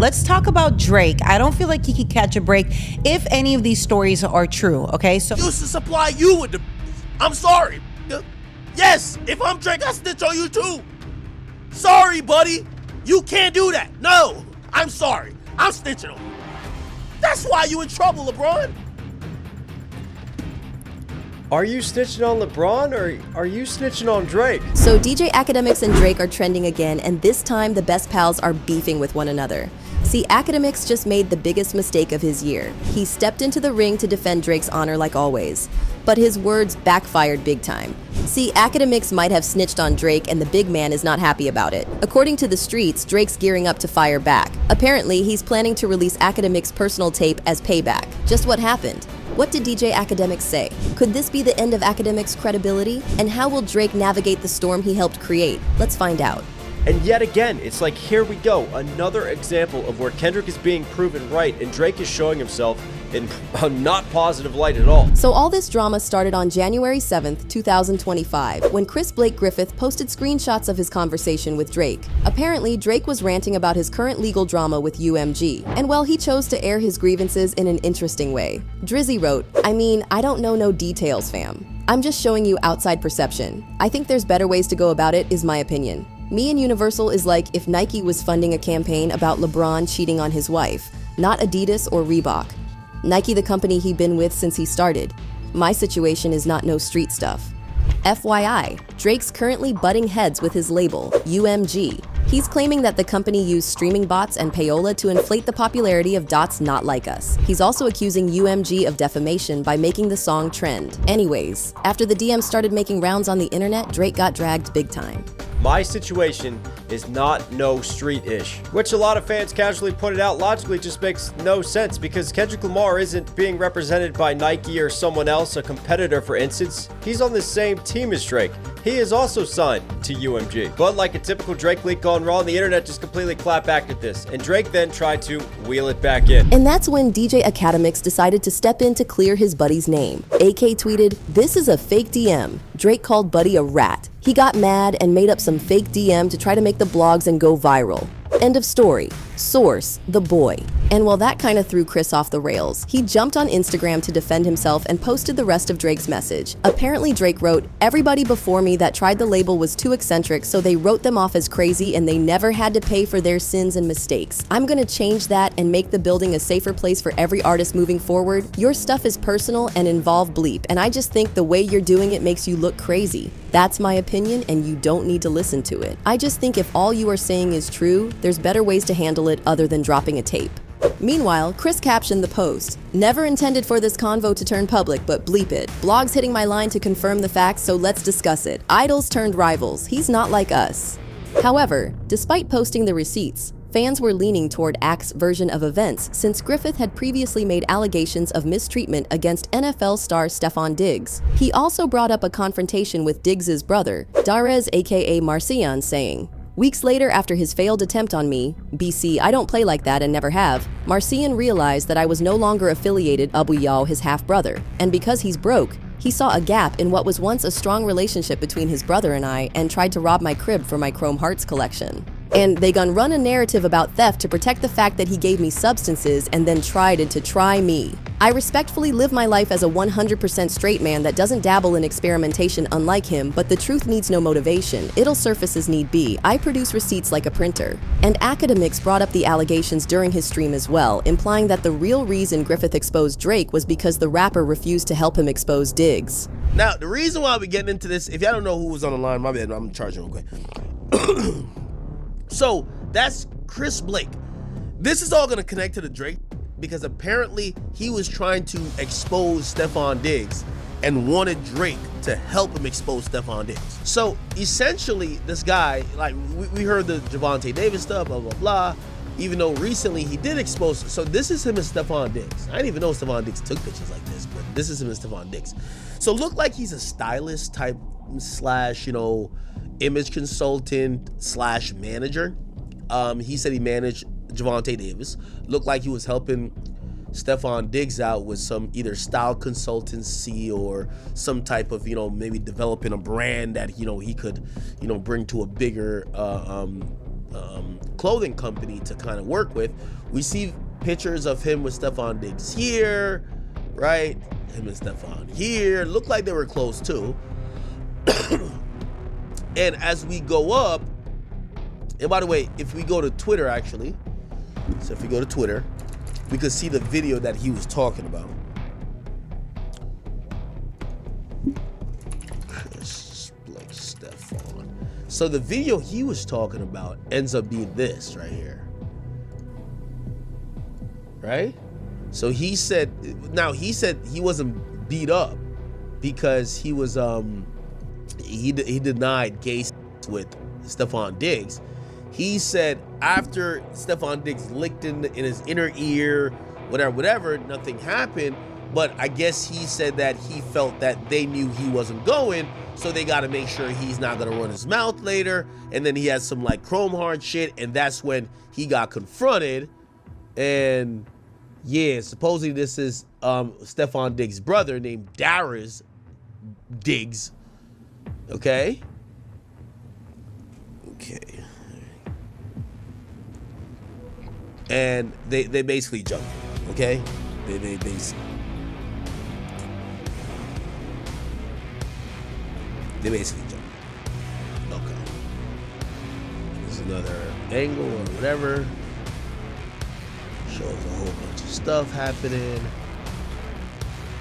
let's talk about Drake. I don't feel like he could catch a break if any of these stories are true, okay? So used to supply you with the I'm sorry. Yes, if I'm Drake, I snitch on you too. Sorry, buddy. You can't do that. No, I'm sorry. I'm snitching on you. That's why you in trouble, LeBron. Are you snitching on LeBron or are you snitching on Drake? So DJ Akademiks and Drake are trending again, and this time the best pals are beefing with one another. See, Akademiks just made the biggest mistake of his year. He stepped into the ring to defend Drake's honor like always, but his words backfired big time. See, Akademiks might have snitched on Drake and the big man is not happy about it. According to the streets, Drake's gearing up to fire back. Apparently, he's planning to release Akademiks' personal tape as payback. Just what happened? What did DJ Akademiks say? Could this be the end of Akademiks' credibility? And how will Drake navigate the storm he helped create? Let's find out. And yet again, it's like, here we go, another example of where Kendrick is being proven right and Drake is showing himself in a not positive light at all. So all this drama started on January 7th, 2025, when Chris Blake Griffith posted screenshots of his conversation with Drake. Apparently, Drake was ranting about his current legal drama with UMG, and well, he chose to air his grievances in an interesting way. Drizzy wrote, I don't know no details, fam. I'm just showing you outside perception. I think there's better ways to go about it, is my opinion. Me and Universal is like if Nike was funding a campaign about LeBron cheating on his wife, not Adidas or Reebok. Nike the company he been with since he started. My situation is not no street stuff. FYI, Drake's currently butting heads with his label, UMG. He's claiming that the company used streaming bots and payola to inflate the popularity of dots not like us. He's also accusing UMG of defamation by making the song trend. Anyways, after the DM started making rounds on the internet, Drake got dragged big time. My situation is not no street-ish, which a lot of fans casually pointed out logically just makes no sense because Kendrick Lamar isn't being represented by Nike or someone else, a competitor for instance. He's on the same team as Drake. He is also signed to UMG. But like a typical Drake leak gone wrong, the internet just completely clapped back at this, and Drake then tried to wheel it back in. And that's when DJ Akademiks decided to step in to clear his buddy's name. AK tweeted, "This is a fake DM. Drake called Buddy a rat. He got mad and made up some fake DM to try to make the blogs and go viral. End of story. Source, The Boy." And while that kind of threw Chris off the rails, he jumped on Instagram to defend himself and posted the rest of Drake's message. Apparently Drake wrote, "Everybody before me that tried the label was too eccentric, so they wrote them off as crazy and they never had to pay for their sins and mistakes. I'm gonna change that and make the building a safer place for every artist moving forward. Your stuff is personal and involve bleep, and I just think the way you're doing it makes you look crazy. That's my opinion and you don't need to listen to it. I just think if all you are saying is true, there's better ways to handle it other than dropping a tape." Meanwhile, Chris captioned the post, "Never intended for this convo to turn public, but bleep it. Blogs hitting my line to confirm the facts, so let's discuss it. Idols turned rivals. He's not like us." However, despite posting the receipts, fans were leaning toward Ak's version of events since Griffith had previously made allegations of mistreatment against NFL star Stefon Diggs. He also brought up a confrontation with Diggs' brother, Darez aka Marcion, saying, "Weeks later after his failed attempt on me, BC, I don't play like that and never have, Marcion realized that I was no longer affiliated Abu Yao, his half-brother, and because he's broke, he saw a gap in what was once a strong relationship between his brother and I and tried to rob my crib for my Chrome Hearts collection. And they gon' run a narrative about theft to protect the fact that he gave me substances and then tried to try me. I respectfully live my life as a 100% straight man that doesn't dabble in experimentation unlike him, but the truth needs no motivation. It'll surface as need be. I produce receipts like a printer." And Akademiks brought up the allegations during his stream as well, implying that the real reason Griffith exposed Drake was because the rapper refused to help him expose Diggs. Now, the reason why we're getting into this, if y'all don't know who was on the line, my bad, I'm charging real quick. So, that's Chris Blake. This is all gonna connect to the Drake because apparently he was trying to expose Stefon Diggs and wanted Drake to help him expose Stefon Diggs. So essentially this guy, like we heard the Javonte Davis stuff, blah, blah, blah, even though recently he did expose, so this is him and Stefon Diggs. I didn't even know Stefon Diggs took pictures like this, but this is him and Stefon Diggs. So look like he's a stylist type slash, image consultant slash manager. He said he managed Javonte Davis. Looked like he was helping Stefon Diggs out with some either style consultancy or some type of, maybe developing a brand that, he could, bring to a bigger clothing company to kind of work with. We see pictures of him with Stefon Diggs here, right? Him and Stefon here. Looked like they were close too. And as we go up, and by the way, if we go to Twitter, actually, so if we go to Twitter, we could see the video that he was talking about. Like Stefon. So the video he was talking about ends up being this right here. Right? So he said, now he said he wasn't beat up because he was he denied gay with Stefon Diggs. He said after Stefon Diggs licked in his inner ear, whatever, nothing happened. But I guess he said that he felt that they knew he wasn't going, so they got to make sure he's not going to run his mouth later. And then he had some like chrome hard shit, and that's when he got confronted. And yeah, supposedly this is Stefon Diggs' brother named Darius Diggs. Okay. And they basically jumped, okay? They basically jumped. Okay. There's another angle or whatever. Shows a whole bunch of stuff happening.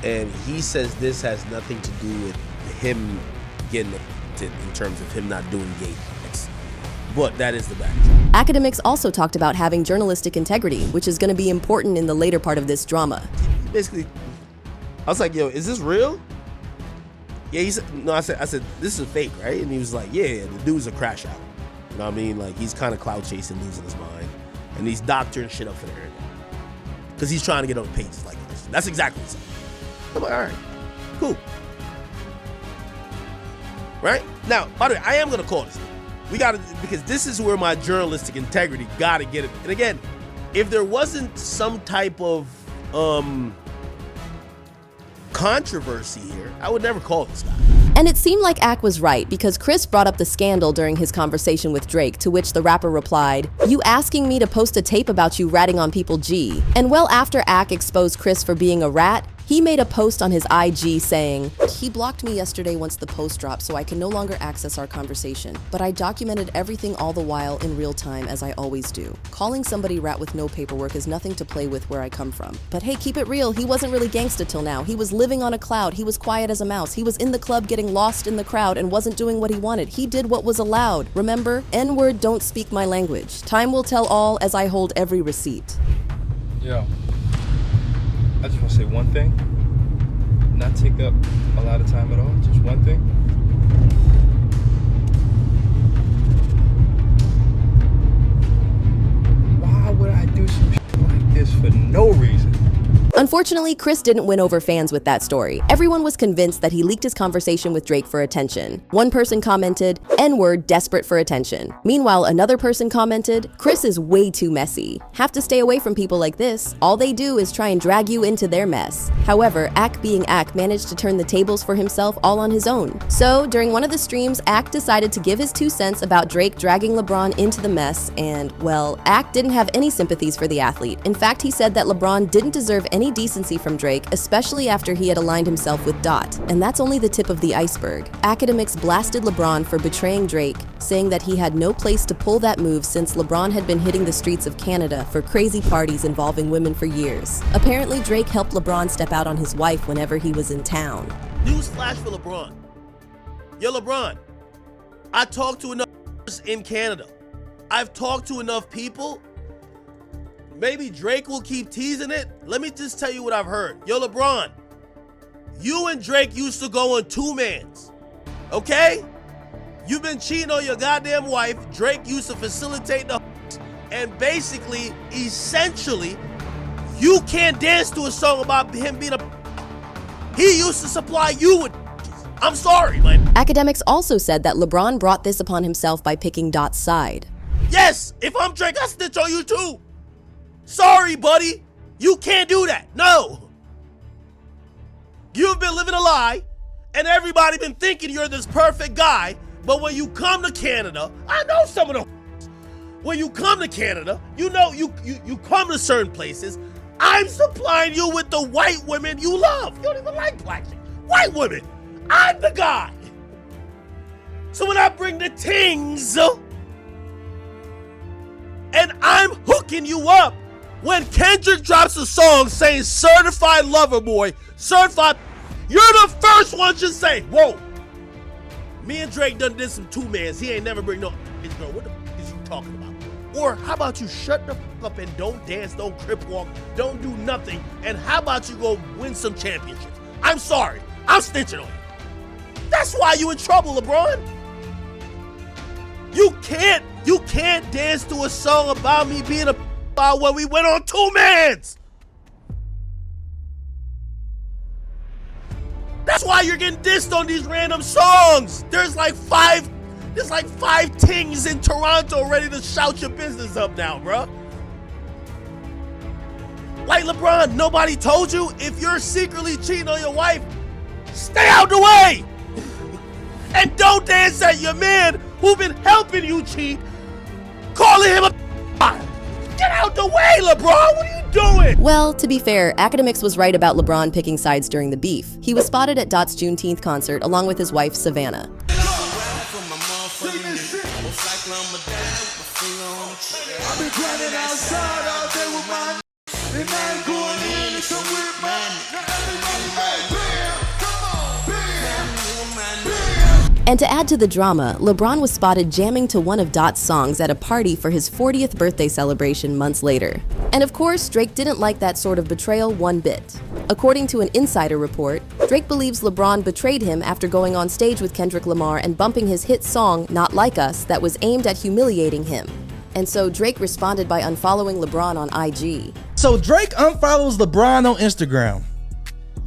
And he says this has nothing to do with him getting in terms of him not doing gay things. But that is the backdrop. Akademiks also talked about having journalistic integrity, which is going to be important in the later part of this drama. Basically, I was like, yo, is this real? Yeah, he said, no, I said, this is fake, right? And he was like, yeah, the dude's a crash out. You know what I mean? Like, he's kind of cloud chasing, losing his mind. And he's doctoring shit up for the internet. Because he's trying to get on pages like this. That's exactly what he said. I'm like, all right, cool. Right? Now, by the way, I am going to call this. We got to, because this is where my journalistic integrity got to get it. And again, if there wasn't some type of controversy here, I would never call this guy. And it seemed like Ak was right, because Chris brought up the scandal during his conversation with Drake, to which the rapper replied, "You asking me to post a tape about you ratting on people, G." And well after Ak exposed Chris for being a rat, he made a post on his IG saying, "He blocked me yesterday once the post dropped, so I can no longer access our conversation. But I documented everything all the while in real time, as I always do. Calling somebody rat with no paperwork is nothing to play with where I come from. But hey, keep it real, he wasn't really gangsta till now. He was living on a cloud, he was quiet as a mouse, he was in the club getting lost in the crowd and wasn't doing what he wanted. He did what was allowed. Remember, N-word don't speak my language. Time will tell all, as I hold every receipt." Yo, I just want to say one thing. Not take up a lot of time at all. Just one thing. Why would I do some shit like this for no reason? Unfortunately, Chris didn't win over fans with that story. Everyone was convinced that he leaked his conversation with Drake for attention. One person commented, "N-word, desperate for attention." Meanwhile, another person commented, "Chris is way too messy. Have to stay away from people like this. All they do is try and drag you into their mess." However, Ak being Ak managed to turn the tables for himself all on his own. So, during one of the streams, Ak decided to give his 2 cents about Drake dragging LeBron into the mess, and, well, Ak didn't have any sympathies for the athlete. In fact, he said that LeBron didn't deserve any decency from Drake, especially after he had aligned himself with Dot. And that's only the tip of the iceberg. Akademiks blasted LeBron for betraying Drake, saying that he had no place to pull that move since LeBron had been hitting the streets of Canada for crazy parties involving women for years. Apparently, Drake helped LeBron step out on his wife whenever he was in town. Newsflash for LeBron. Yo, LeBron, I talked to enough in Canada. I've talked to enough people. Maybe Drake will keep teasing it. Let me just tell you what I've heard. Yo, LeBron, you and Drake used to go on 2-mans, okay? You've been cheating on your goddamn wife. Drake used to facilitate the and basically, essentially, you can't dance to a song about him being a he used to supply you with I'm sorry, man. Akademiks also said that LeBron brought this upon himself by picking Dot's side. Yes, if I'm Drake, I snitch on you too. Sorry, buddy. You can't do that. No. You've been living a lie, and everybody been thinking you're this perfect guy, but when you come to Canada, I know some of the when you come to Canada, you know you come to certain places, I'm supplying you with the white women you love. You don't even like black chicks. White women. I'm the guy. So when I bring the tings, and I'm hooking you up, when Kendrick drops a song saying certified lover boy, certified, you're the first one to say, whoa, me and Drake done did some two-mans. He ain't never bring no bitch girl. What the fuck is you talking about? Or how about you shut the fuck up and don't dance, don't crip walk, don't do nothing, and how about you go win some championships? I'm sorry, I'm snitching on you. That's why you in trouble, LeBron. You can't dance to a song about me being a when we went on two-mans. That's why you're getting dissed on these random songs. There's like five tings in Toronto ready to shout your business up now, bro. Like LeBron, nobody told you if you're secretly cheating on your wife, stay out the way. And don't dance at your man who been helping you cheat, calling him a Get out the way, LeBron! What are you doing? Well, to be fair, Akademiks was right about LeBron picking sides during the beef. He was spotted at Dot's Juneteenth concert along with his wife, Savannah. And to add to the drama, LeBron was spotted jamming to one of Dot's songs at a party for his 40th birthday celebration months later. And of course, Drake didn't like that sort of betrayal one bit. According to an insider report, Drake believes LeBron betrayed him after going on stage with Kendrick Lamar and bumping his hit song, Not Like Us, that was aimed at humiliating him. And so Drake responded by unfollowing LeBron on IG. So Drake unfollows LeBron on Instagram.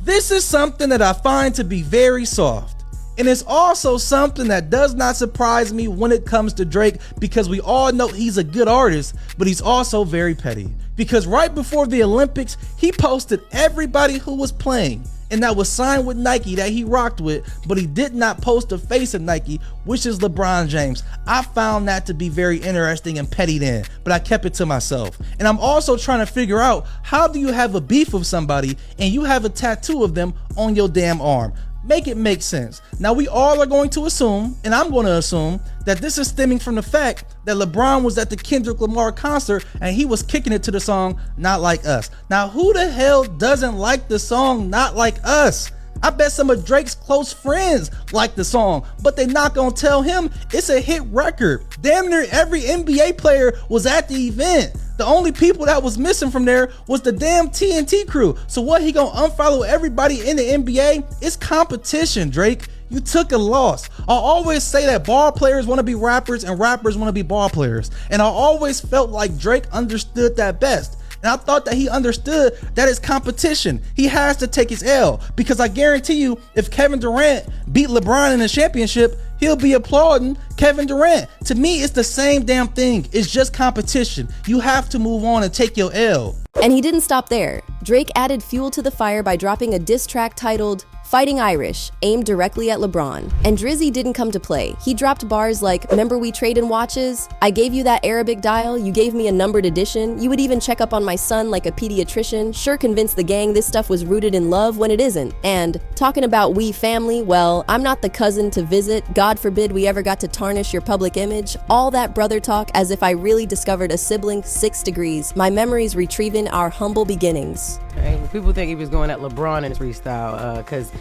This is something that I find to be very soft. And it's also something that does not surprise me when it comes to Drake, because we all know he's a good artist, but he's also very petty. Because right before the Olympics, he posted everybody who was playing and that was signed with Nike that he rocked with, but he did not post the face of Nike, which is LeBron James. I found that to be very interesting and petty then, but I kept it to myself. And I'm also trying to figure out, how do you have a beef with somebody and you have a tattoo of them on your damn arm? Make it make sense. Now we all are going to assume, and I'm going to assume, that this is stemming from the fact that LeBron was at the Kendrick Lamar concert and he was kicking it to the song Not Like Us. Now who the hell doesn't like the song Not Like Us? I bet some of Drake's close friends like the song, but they're not gonna tell him it's a hit record. Damn near every NBA player was at the event. The only people that was missing from there was the damn TNT crew. So what, he gonna unfollow everybody in the NBA? It's competition, Drake. You took a loss. I always say that ball players want to be rappers and rappers want to be ball players. And I always felt like Drake understood that best. And I thought that he understood that it's competition. He has to take his L, because I guarantee you, if Kevin Durant beat LeBron in a championship, he'll be applauding Kevin Durant. To me, it's the same damn thing. It's just competition. You have to move on and take your L. And he didn't stop there. Drake added fuel to the fire by dropping a diss track titled Fighting Irish, aimed directly at LeBron. And Drizzy didn't come to play. He dropped bars like, remember we trading watches? I gave you that Arabic dial, you gave me a numbered edition, you would even check up on my son like a pediatrician, sure convinced the gang this stuff was rooted in love when it isn't. And talking about we family, well, I'm not the cousin to visit, God forbid we ever got to tarnish your public image, all that brother talk as if I really discovered a sibling 6 degrees, my memories retrieving our humble beginnings. Right? People think he was going at LeBron in his freestyle because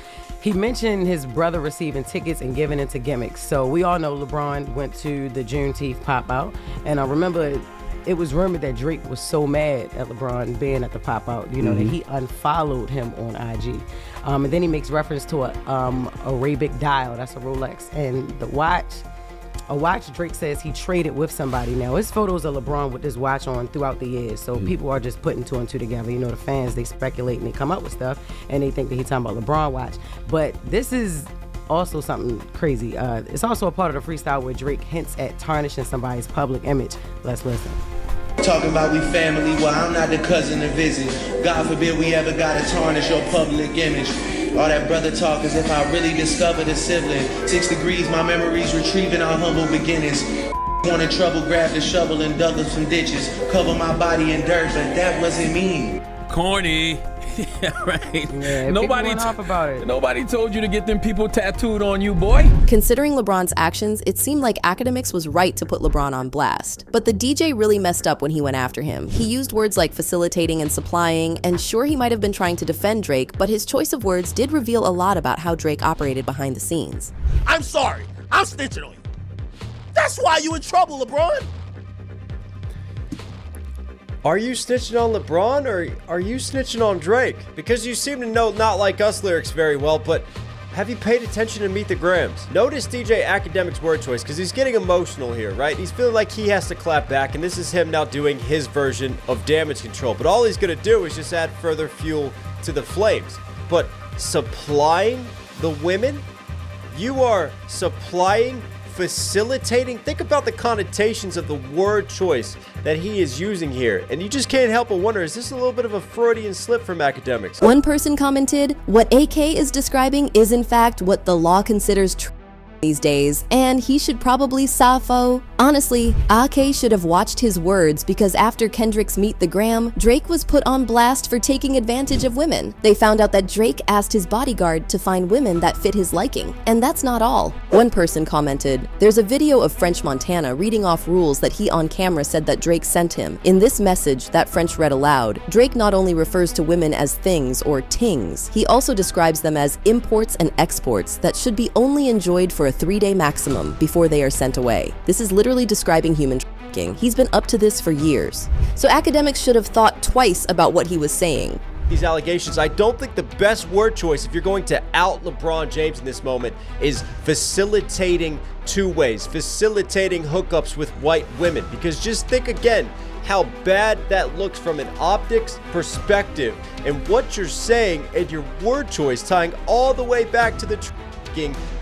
he mentioned his brother receiving tickets and giving into gimmicks. So we all know LeBron went to the Juneteenth pop out, and I remember it was rumored that Drake was so mad at LeBron being at the pop out, you know, that he unfollowed him on IG. And then he makes reference to a Arabic dial, that's a Rolex, and the watch. A watch Drake says he traded with somebody. Now, his photos of LeBron with this watch on throughout the years, so people are just putting 2 and 2 together. You know, the fans, they speculate and they come up with stuff, and they think that he's talking about LeBron watch. But this is also something crazy. It's also a part of the freestyle where Drake hints at tarnishing somebody's public image. Let's listen. Talking about we family, well, I'm not the cousin to visit. God forbid we ever gotta tarnish your public image. All that brother talk as if I really discovered a sibling. 6 degrees, my memories retrieving our humble beginnings. wanted trouble, grabbed a shovel and dug up some ditches. Cover my body in dirt, but that wasn't me. Corny. Yeah, right. Yeah, nobody people went off about it. Nobody told you to get them people tattooed on you, boy. Considering LeBron's actions, it seemed like Akademiks was right to put LeBron on blast. But the DJ really messed up when he went after him. He used words like facilitating and supplying, and sure, he might have been trying to defend Drake, but his choice of words did reveal a lot about how Drake operated behind the scenes. I'm sorry. I'm snitching on you. That's why you in trouble, LeBron. Are you snitching on LeBron or are you snitching on Drake? Because you seem to know Not Like Us lyrics very well, but have you paid attention to Meet the Grams? Notice DJ Akademiks' word choice, because he's getting emotional here, right? He's feeling like he has to clap back, and this is him now doing his version of damage control. But all he's gonna do is just add further fuel to the flames. But supplying the women? You are supplying, facilitating. Think about the connotations of the word choice that he is using here, and you just can't help but wonder, is this a little bit of a Freudian slip from Akademiks? One person commented, "What AK is describing is in fact what the law considers these days, and he should probably Safo." Honestly, AK should have watched his words, because after Kendrick's Meet the Gram, Drake was put on blast for taking advantage of women. They found out that Drake asked his bodyguard to find women that fit his liking. And that's not all. One person commented, "There's a video of French Montana reading off rules that he on camera said that Drake sent him. In this message that French read aloud, Drake not only refers to women as things or tings, he also describes them as imports and exports that should be only enjoyed for a 3-day maximum before they are sent away. This is literally describing human trafficking. He's been up to this for years." So Akademiks should have thought twice about what he was saying. These allegations, I don't think the best word choice if you're going to out LeBron James in this moment is facilitating two ways, facilitating hookups with white women. Because just think again how bad that looks from an optics perspective, and what you're saying and your word choice tying all the way back to the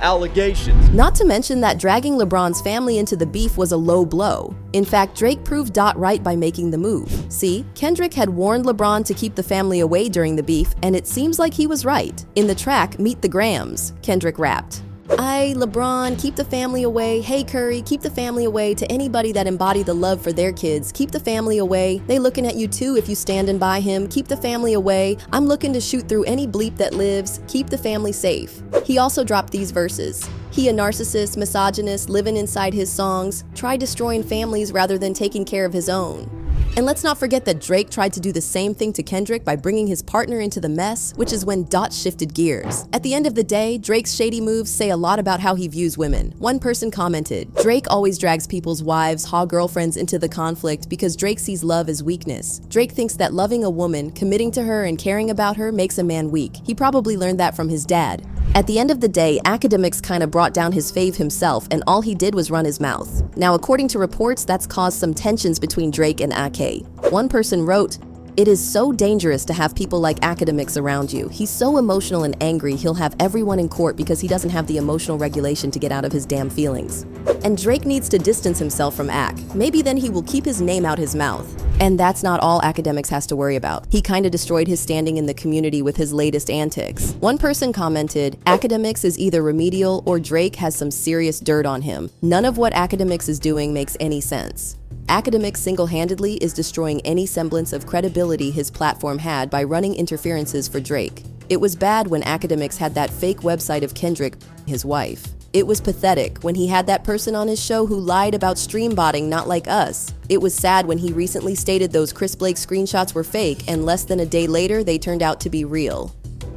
allegations. Not to mention that dragging LeBron's family into the beef was a low blow. In fact, Drake proved Dot right by making the move. See, Kendrick had warned LeBron to keep the family away during the beef, and it seems like he was right. In the track, Meet the Grams, Kendrick rapped, "I, LeBron, keep the family away. Hey, Curry, keep the family away. To anybody that embody the love for their kids, keep the family away. They looking at you too if you standing by him. Keep the family away. I'm looking to shoot through any bleep that lives. Keep the family safe." He also dropped these verses. He a narcissist, misogynist, living inside his songs, tried destroying families rather than taking care of his own. And let's not forget that Drake tried to do the same thing to Kendrick by bringing his partner into the mess, which is when Dot shifted gears. At the end of the day, Drake's shady moves say a lot about how he views women. One person commented, "Drake always drags people's wives, girlfriends into the conflict because Drake sees love as weakness. Drake thinks that loving a woman, committing to her, and caring about her makes a man weak. He probably learned that from his dad." At the end of the day, Akademiks kinda brought down his fave himself, and all he did was run his mouth. Now, according to reports, that's caused some tensions between Drake and AK. One person wrote, "It is so dangerous to have people like Akademiks around you. He's so emotional and angry, he'll have everyone in court because he doesn't have the emotional regulation to get out of his damn feelings. And Drake needs to distance himself from Ak. Maybe then he will keep his name out his mouth." And that's not all Akademiks has to worry about. He kinda destroyed his standing in the community with his latest antics. One person commented, "Akademiks is either remedial or Drake has some serious dirt on him. None of what Akademiks is doing makes any sense. Akademiks single-handedly is destroying any semblance of credibility his platform had by running interferences for Drake. It was bad when Akademiks had that fake website of Kendrick, his wife. It was pathetic when he had that person on his show who lied about stream botting Not Like Us. It was sad when he recently stated those Chris Blake screenshots were fake, and less than a day later they turned out to be real.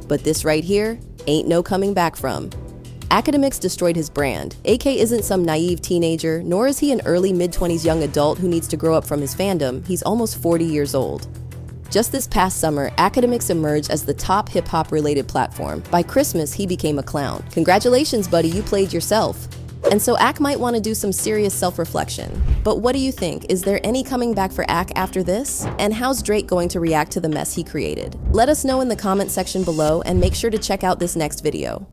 But this right here ain't no coming back from. Akademiks destroyed his brand. AK isn't some naive teenager, nor is he an early mid-20s young adult who needs to grow up from his fandom. He's almost 40 years old. Just this past summer, Akademiks emerged as the top hip-hop related platform. By Christmas, he became a clown. Congratulations, buddy, you played yourself. And so Ak might want to do some serious self-reflection. But what do you think? Is there any coming back for Ak after this? And how's Drake going to react to the mess he created? Let us know in the comment section below, and make sure to check out this next video.